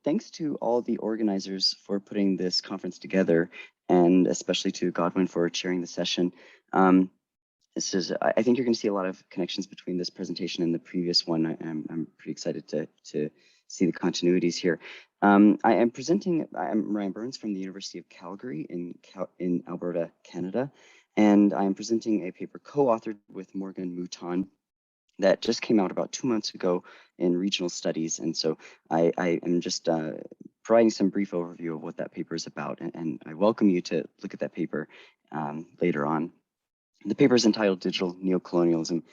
Thanks to all the organizers for putting this conference together, and especially to Godwin for chairing the session. I think you're going to see a lot of connections between this presentation and the previous one. I'm pretty excited to see the continuities here. I'm Ryan Burns from the University of Calgary in Alberta, Canada, and I'm presenting a paper co-authored with Morgan Mouton that just came out about 2 months ago in regional studies. And so I am just providing some brief overview of what that paper is about. And I welcome you to look at that paper later on. The paper is entitled Digital Neo-colonialism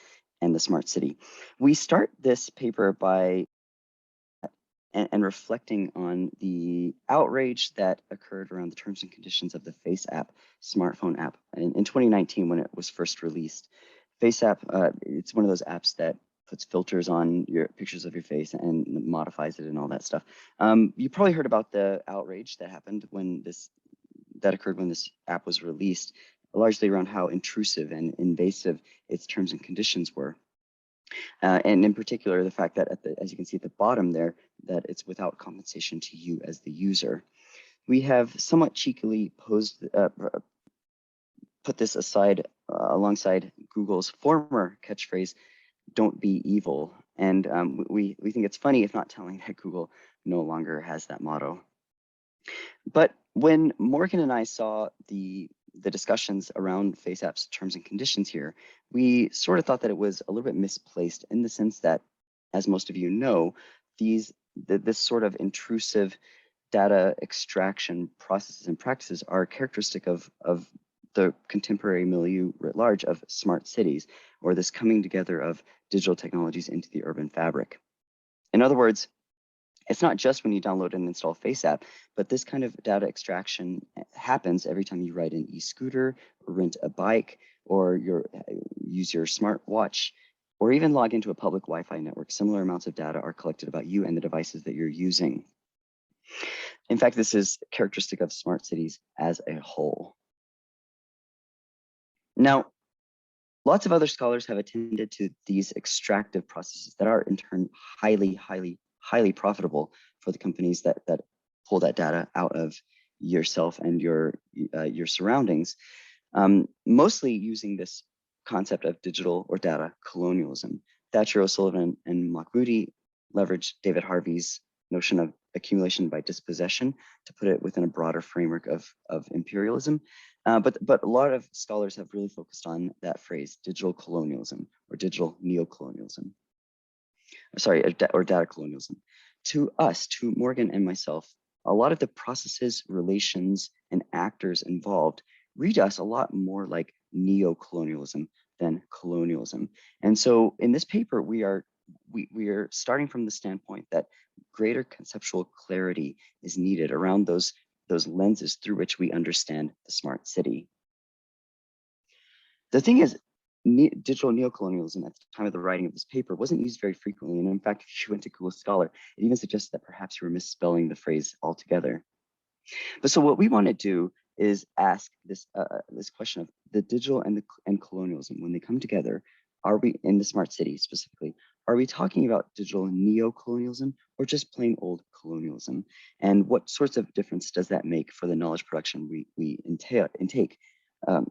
and the Smart City. We start this paper by and reflecting on the outrage that occurred around the terms and conditions of the Face app, smartphone app, in 2019 when it was first released. Face app, it's one of those apps that puts filters on your pictures of your face and modifies it and all that stuff. You probably heard about the outrage that happened that occurred when this app was released, largely around how intrusive and invasive its terms and conditions were. And in particular, the fact that as you can see at the bottom there, that it's without compensation to you as the user. We have somewhat cheekily put this aside alongside Google's former catchphrase, "Don't be evil." And we think it's funny, if not telling, that Google no longer has that motto. But when Morgan and I saw the discussions around FaceApp's terms and conditions here, we sort of thought that it was a little bit misplaced in the sense that, as most of you know, this sort of intrusive data extraction processes and practices are characteristic of the contemporary milieu writ large of smart cities, or this coming together of digital technologies into the urban fabric. In other words, it's not just when you download and install FaceApp, but this kind of data extraction happens every time you ride an e-scooter, or rent a bike, or use your smartwatch, or even log into a public Wi-Fi network. Similar amounts of data are collected about you and the devices that you're using. In fact, this is characteristic of smart cities as a whole. Now, lots of other scholars have attended to these extractive processes that are in turn highly profitable for the companies that pull that data out of yourself and your surroundings, mostly using this concept of digital or data colonialism. Thatcher, O'Sullivan, and Mahmoudi leveraged David Harvey's notion of accumulation by dispossession to put it within a broader framework of imperialism. But a lot of scholars have really focused on that phrase, digital colonialism or digital neo-colonialism. Sorry, or data colonialism. To us, to Morgan and myself, a lot of the processes, relations, and actors involved read us a lot more like neo-colonialism than colonialism. And so in this paper, we are starting from the standpoint that greater conceptual clarity is needed around those lenses through which we understand the smart city. The thing is, digital neocolonialism at the time of the writing of this paper wasn't used very frequently. And in fact, if you went to Google Scholar, it even suggests that perhaps you were misspelling the phrase altogether. But so what we want to do is ask this question of the digital and colonialism, when they come together, are we in the smart city specifically? Are we talking about digital neo-colonialism or just plain old colonialism? And what sorts of difference does that make for the knowledge production we intake, the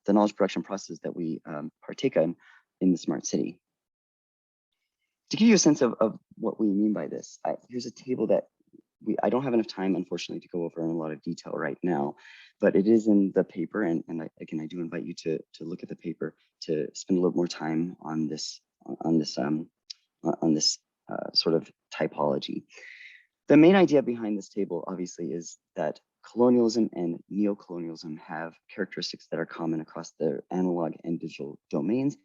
knowledge production process that we partake in the smart city? To give you a sense of what we mean by this, here's a table that I don't have enough time, unfortunately, to go over in a lot of detail right now, but it is in the paper. And again, I do invite you to look at the paper, to spend a little more time on this sort of typology. The main idea behind this table, obviously, is that colonialism and neo-colonialism have characteristics that are common across their analog and digital domains.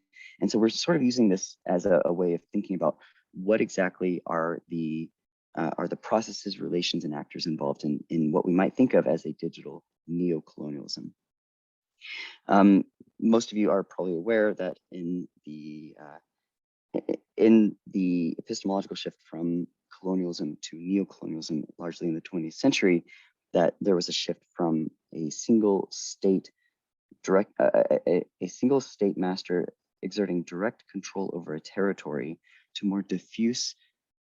And so we're sort of using this as a way of thinking about what exactly are the processes, relations, and actors involved in what we might think of as a digital neo-colonialism. Most of you are probably aware that in the epistemological shift from colonialism to neo-colonialism, largely in the 20th century, that there was a shift from a single state master exerting direct control over a territory to more diffuse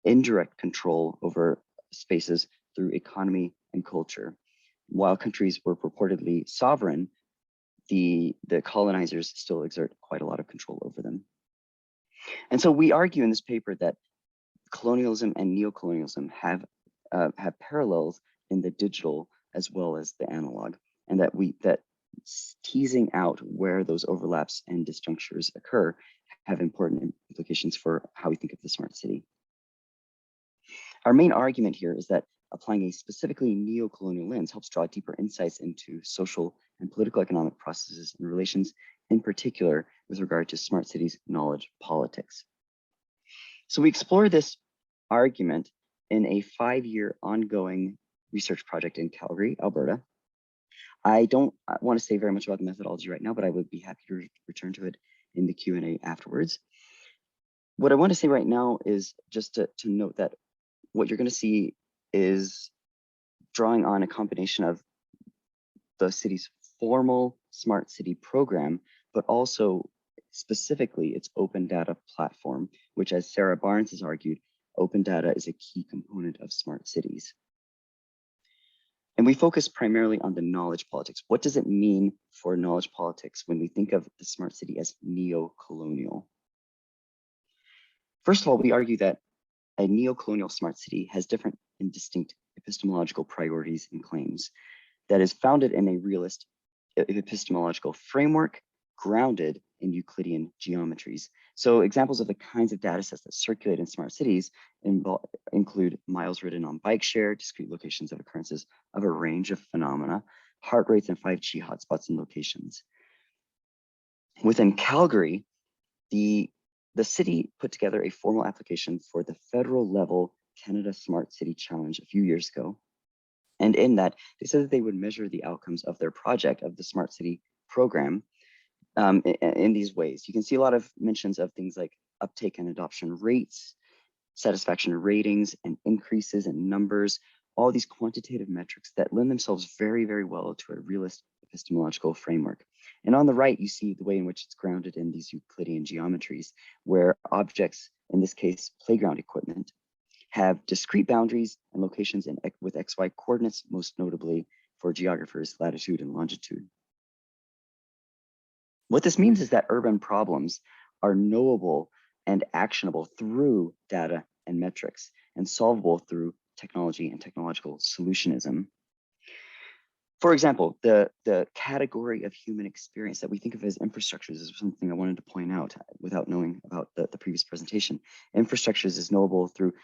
indirect control over spaces through economy and culture. While countries were purportedly sovereign, the colonizers still exert quite a lot of control over them. And so we argue in this paper that colonialism and neo-colonialism have parallels in the digital as well as the analog, and that teasing out where those overlaps and disjunctures occur have important implications for how we think of the smart city. Our main argument here is that applying a specifically neo-colonial lens helps draw deeper insights into social and political economic processes and relations, in particular with regard to smart cities knowledge politics. So we explore this argument in a 5-year ongoing research project in Calgary, Alberta. I don't want to say very much about the methodology right now, but I would be happy to return to it in the Q&A afterwards. What I want to say right now is just to note that what you're going to see is drawing on a combination of the city's formal smart city program, but also specifically its open data platform, which, as Sarah Barnes has argued, open data is a key component of smart cities. And we focus primarily on the knowledge politics. What does it mean for knowledge politics when we think of the smart city as neo-colonial? First of all, we argue that a neo-colonial smart city has different and distinct epistemological priorities and claims that is founded in a realist epistemological framework grounded in Euclidean geometries. So examples of the kinds of data sets that circulate in smart cities include miles ridden on bike share, discrete locations of occurrences of a range of phenomena, heart rates, and 5G hotspots and locations. Within Calgary, the city put together a formal application for the federal level Canada Smart City Challenge a few years ago. And in that, they said that they would measure the outcomes of their project of the Smart City program in these ways. You can see a lot of mentions of things like uptake and adoption rates, satisfaction ratings, and increases in numbers, all these quantitative metrics that lend themselves very, very well to a realist epistemological framework. And on the right, you see the way in which it's grounded in these Euclidean geometries, where objects, in this case, playground equipment, have discrete boundaries and locations with XY coordinates, most notably for geographers, latitude and longitude. What this means is that urban problems are knowable and actionable through data and metrics, and solvable through technology and technological solutionism. For example, the category of human experience that we think of as infrastructures is something I wanted to point out without knowing about the previous presentation. Infrastructures is knowable through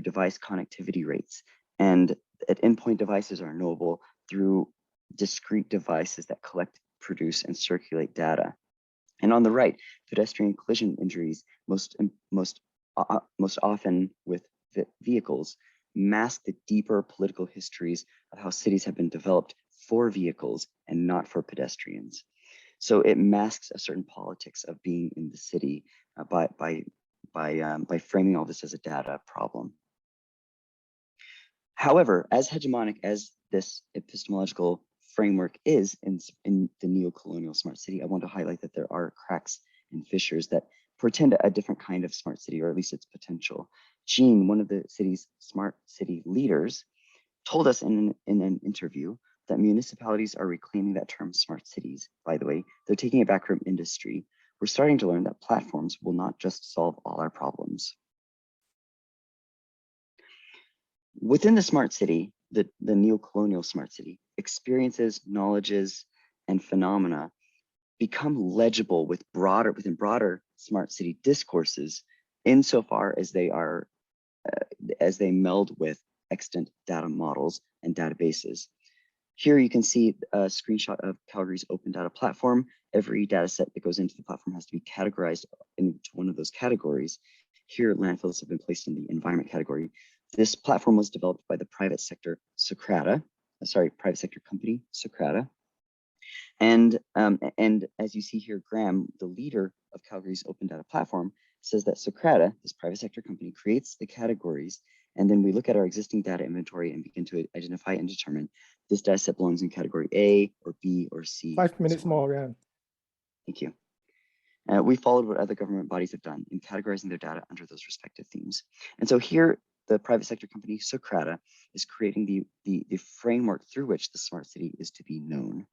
device connectivity rates, and endpoint devices are knowable through discrete devices that collect, produce, and circulate data. And on the right, pedestrian collision injuries, most often with vehicles, mask the deeper political histories of how cities have been developed for vehicles and not for pedestrians. So it masks a certain politics of being in the city by framing all this as a data problem. However, as hegemonic as this epistemological framework is in the neo-colonial smart city, I want to highlight that there are cracks and fissures that portend a different kind of smart city, or at least its potential. Jean, one of the city's smart city leaders, told us in an interview that municipalities are reclaiming that term smart cities. By the way, they're taking it back from industry. We're starting to learn that platforms will not just solve all our problems. Within the smart city, the neo-colonial smart city, experiences, knowledges, and phenomena become legible within broader smart city discourses, insofar as they meld with extant data models and databases. Here you can see a screenshot of Calgary's open data platform. Every data set that goes into the platform has to be categorized into one of those categories. Here, landfills have been placed in the environment category. This platform was developed by the private sector company Socrata. And as you see here, Graham, the leader of Calgary's open data platform, says that Socrata, this private sector company, creates the categories, and then we look at our existing data inventory and begin to identify and determine this data set belongs in category A or B or C. 5 minutes more, yeah. Thank you. We followed what other government bodies have done in categorizing their data under those respective themes. And so here, the private sector company Socrata is creating the framework through which the smart city is to be known.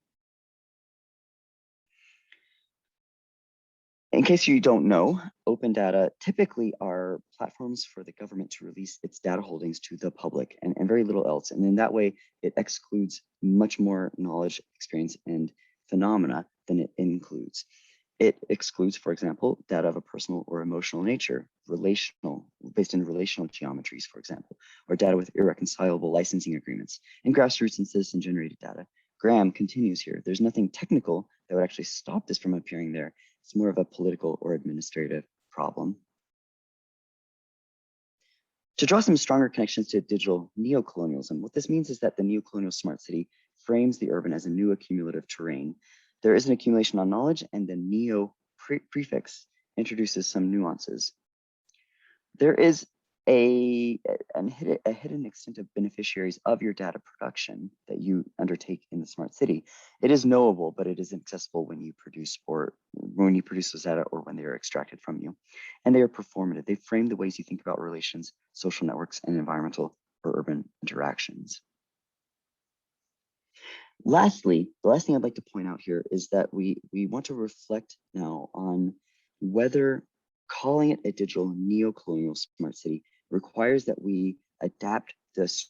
In case you don't know, open data typically are platforms for the government to release its data holdings to the public and very little else. And in that way, it excludes much more knowledge, experience, and phenomena than it includes. It excludes, for example, data of a personal or emotional nature, relational, based in relational geometries, for example, or data with irreconcilable licensing agreements, and grassroots and citizen-generated data. Graham continues here. There's nothing technical that would actually stop this from appearing there. It's more of a political or administrative problem. To draw some stronger connections to digital neo-colonialism, what this means is that the neo-colonial smart city frames the urban as a new accumulative terrain. There is an accumulation on knowledge, and the neo prefix introduces some nuances. There is a hidden extent of beneficiaries of your data production that you undertake in the smart city. It is knowable, but it isn't accessible when you produce those data or when they are extracted from you. And they are performative. They frame the ways you think about relations, social networks, and environmental or urban interactions. Lastly, the last thing I'd like to point out here is that we want to reflect now on whether calling it a digital neo-colonial smart city requires that we adapt this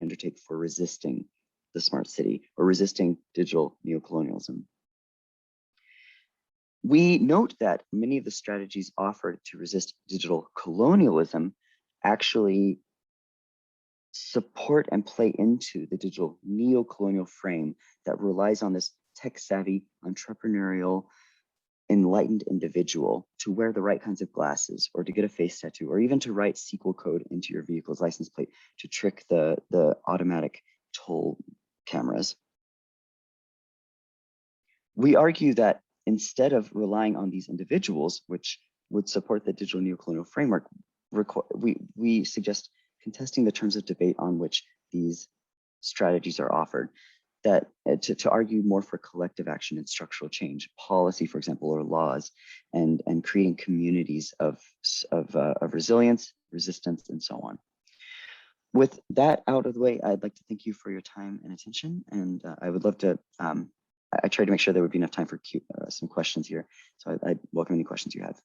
undertake for resisting the smart city or resisting digital neo-colonialism. We note that many of the strategies offered to resist digital colonialism actually support and play into the digital neo-colonial frame that relies on this tech-savvy, entrepreneurial, enlightened individual to wear the right kinds of glasses or to get a face tattoo or even to write SQL code into your vehicle's license plate to trick the automatic toll cameras. We argue that instead of relying on these individuals, which would support the digital neo-colonial framework, we suggest contesting the terms of debate on which these strategies are offered, that to argue more for collective action and structural change, policy, for example, or laws, and creating communities of resilience, resistance, and so on. With that out of the way, I'd like to thank you for your time and attention, and I would love to, I tried to make sure there would be enough time for some questions here, so I'd welcome any questions you have.